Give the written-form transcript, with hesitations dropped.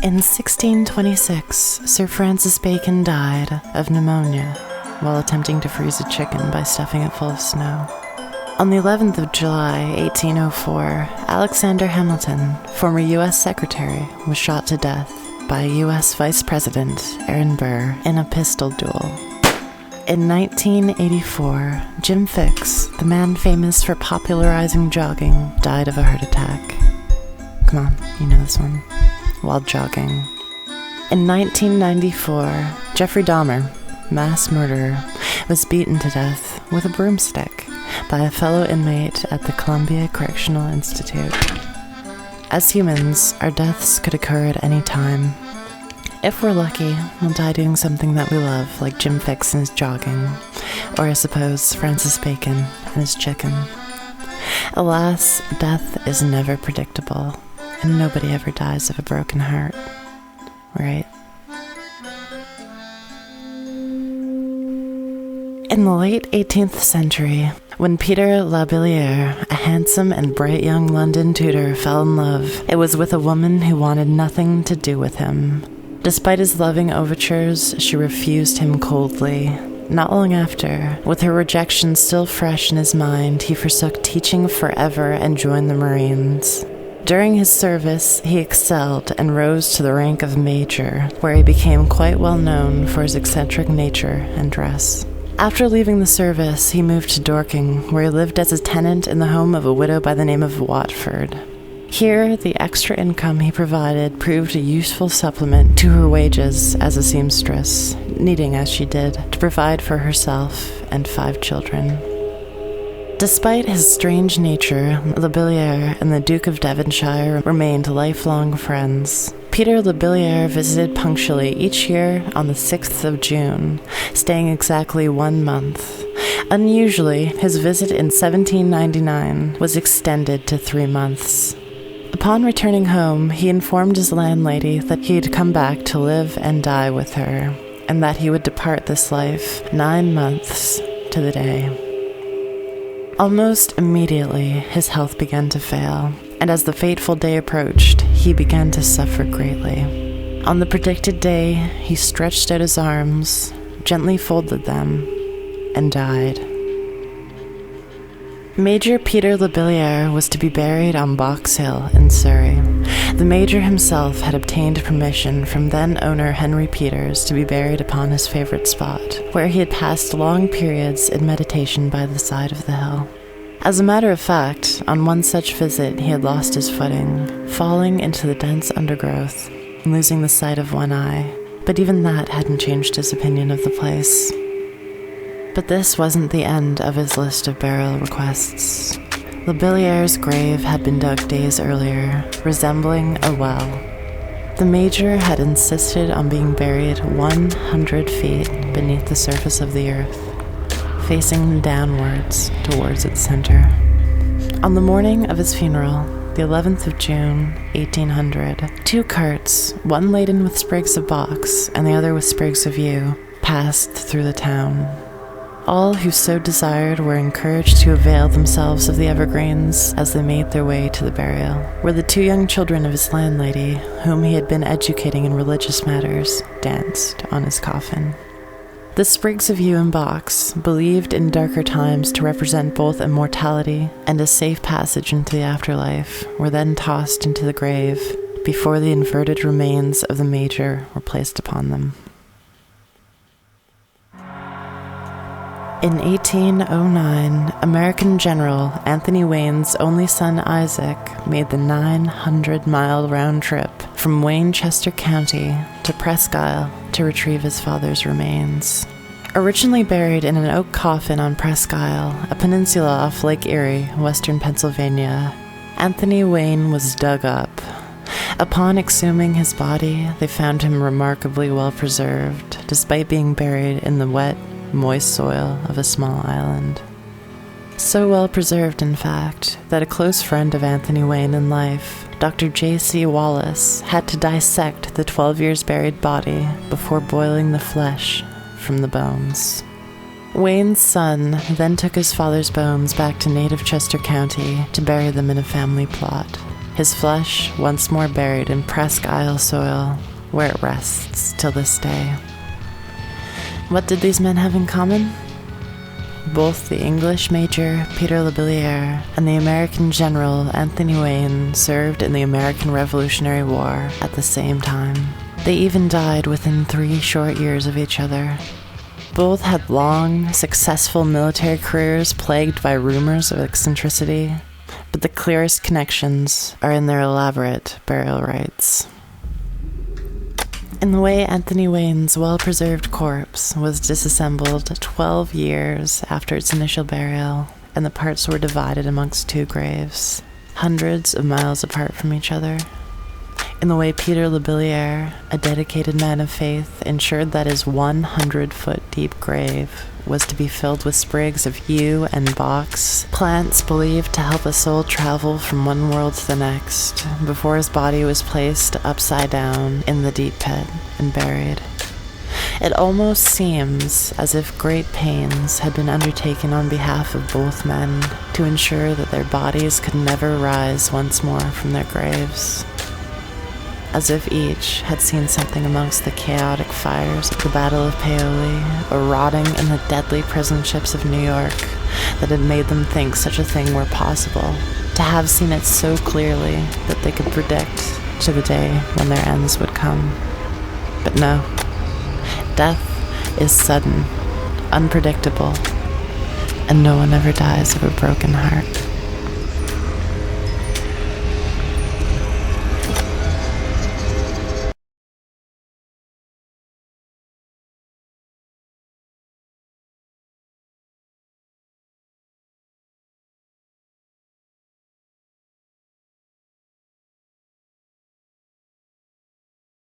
In 1626, Sir Francis Bacon died of pneumonia while attempting to freeze a chicken by stuffing it full of snow. On the 11th of July, 1804, Alexander Hamilton, former U.S. Secretary, was shot to death by U.S. Vice President Aaron Burr in a pistol duel. In 1984, Jim Fixx, the man famous for popularizing jogging, died of a heart attack. Come on, you know this one. While jogging. In 1994, Jeffrey Dahmer, mass murderer, was beaten to death with a broomstick by a fellow inmate at the Columbia Correctional Institute. As humans, our deaths could occur at any time. If we're lucky, we'll die doing something that we love, like Jim Fixx and his jogging, or I suppose Francis Bacon and his chicken. Alas, death is never predictable. And nobody ever dies of a broken heart, right? In the late 18th century, when Peter Labilliere, a handsome and bright young London tutor, fell in love, it was with a woman who wanted nothing to do with him. Despite his loving overtures, she refused him coldly. Not long after, with her rejection still fresh in his mind, he forsook teaching forever and joined the Marines. During his service, he excelled and rose to the rank of major, where he became quite well known for his eccentric nature and dress. After leaving the service, he moved to Dorking, where he lived as a tenant in the home of a widow by the name of Watford. Here, the extra income he provided proved a useful supplement to her wages as a seamstress, needing, as she did, to provide for herself and 5 children. Despite his strange nature, Labilliere and the Duke of Devonshire remained lifelong friends. Peter Labilliere visited punctually each year on the 6th of June, staying exactly 1 month. Unusually, his visit in 1799 was extended to 3 months. Upon returning home, he informed his landlady that he had come back to live and die with her, and that he would depart this life 9 months to the day. Almost immediately, his health began to fail, and as the fateful day approached, he began to suffer greatly. On the predicted day, he stretched out his arms, gently folded them, and died. Major Peter Labilliere was to be buried on Box Hill in Surrey. The Major himself had obtained permission from then-owner Henry Peters to be buried upon his favorite spot, where he had passed long periods in meditation by the side of the hill. As a matter of fact, on one such visit he had lost his footing, falling into the dense undergrowth and losing the sight of one eye, but even that hadn't changed his opinion of the place. But this wasn't the end of his list of burial requests. Labilliere's grave had been dug days earlier, resembling a well. The Major had insisted on being buried 100 feet beneath the surface of the earth, facing downwards towards its center. On the morning of his funeral, the 11th of June, 1800, 2 carts, one laden with sprigs of box and the other with sprigs of yew, passed through the town. All who so desired were encouraged to avail themselves of the evergreens as they made their way to the burial, where the 2 young children of his landlady, whom he had been educating in religious matters, danced on his coffin. The sprigs of yew and box, believed in darker times to represent both immortality and a safe passage into the afterlife, were then tossed into the grave before the inverted remains of the Major were placed upon them. In 1809, American General Anthony Wayne's only son Isaac made the 900-mile round trip from Wayne, Chester County to Presque Isle to retrieve his father's remains. Originally buried in an oak coffin on Presque Isle, a peninsula off Lake Erie, western Pennsylvania, Anthony Wayne was dug up. Upon exhuming his body, they found him remarkably well preserved, despite being buried in the wet, moist soil of a small island. So well preserved, in fact, that a close friend of Anthony Wayne in life, Dr. J.C. Wallace, had to dissect the 12 years buried body before boiling the flesh from the bones. Wayne's son then took his father's bones back to native Chester County to bury them in a family plot. his flesh once more buried in Presque Isle soil, where it rests till this day. What did these men have in common? Both the English major Peter Labilliere and the American general Anthony Wayne served in the American Revolutionary War at the same time. They even died within 3 short years of each other. Both had long, successful military careers plagued by rumors of eccentricity, but the clearest connections are in their elaborate burial rites. In the way Anthony Wayne's well-preserved corpse was disassembled 12 years after its initial burial, and the parts were divided amongst 2 graves, hundreds of miles apart from each other. In the way Peter Labilliere, a dedicated man of faith, ensured that his 100-foot-deep grave was to be filled with sprigs of yew and box, plants believed to help a soul travel from one world to the next, before his body was placed upside down in the deep pit and buried. It almost seems as if great pains had been undertaken on behalf of both men to ensure that their bodies could never rise once more from their graves. As if each had seen something amongst the chaotic fires of the Battle of Paoli, or rotting in the deadly prison ships of New York, that had made them think such a thing were possible, to have seen it so clearly that they could predict to the day when their ends would come. But no, death is sudden, unpredictable, and no one ever dies of a broken heart.